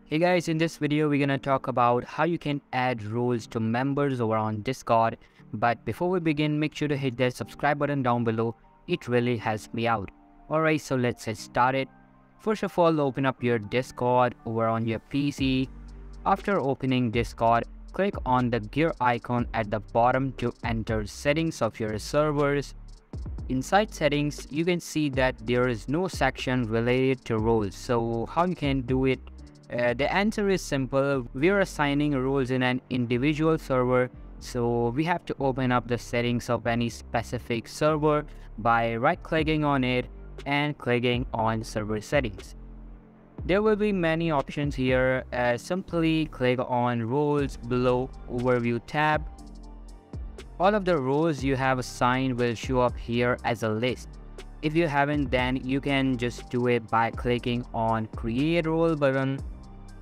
Hey guys, in this video we're gonna talk about how you can add roles to members over on Discord. But before we begin, make sure to hit that subscribe button down below. It really helps me out. Alright, so let's get started. First of all, open up your Discord over on your PC. After opening Discord, click on the gear icon at the bottom to enter settings of your servers. Inside settings, you can see that there is no section related to roles. So how you can do it? The answer is simple. We are assigning roles in an individual server, so we have to open up the settings of any specific server by right-clicking on it and clicking on server settings. There will be many options here. Simply click on roles below overview tab. All of the roles you have assigned will show up here as a list. If you haven't, then you can just do it by clicking on create role button.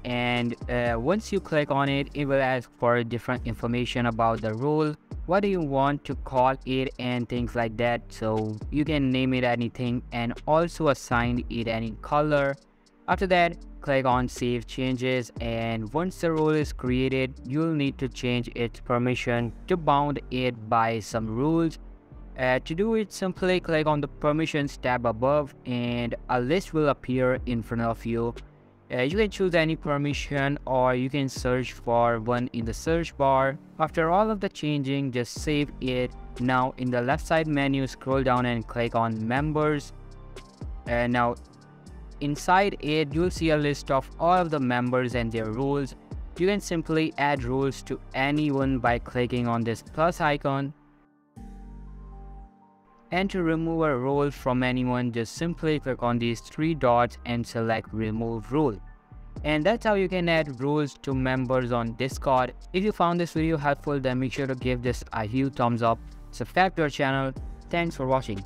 And once you click on it, it will ask for different information about the role, what do you want to call it and things like that. So you can name it anything and also assign it any color. After that, click on save changes, and once the role is created, you'll need to change its permission to bound it by some rules. To do it, simply click on the permissions tab above and a list will appear in front of you. You can choose any permission or you can search for one in the search bar. After all of the changing, just save it. Now in the left side menu, scroll down and click on members. Now inside it, you'll see a list of all of the members and their roles. You can simply add roles to anyone by clicking on this plus icon. And to remove a role from anyone, just simply click on these three dots and select remove role. And that's how you can add roles to members on Discord. If you found this video helpful, then make sure to give this a huge thumbs up, subscribe to our channel. Thanks for watching.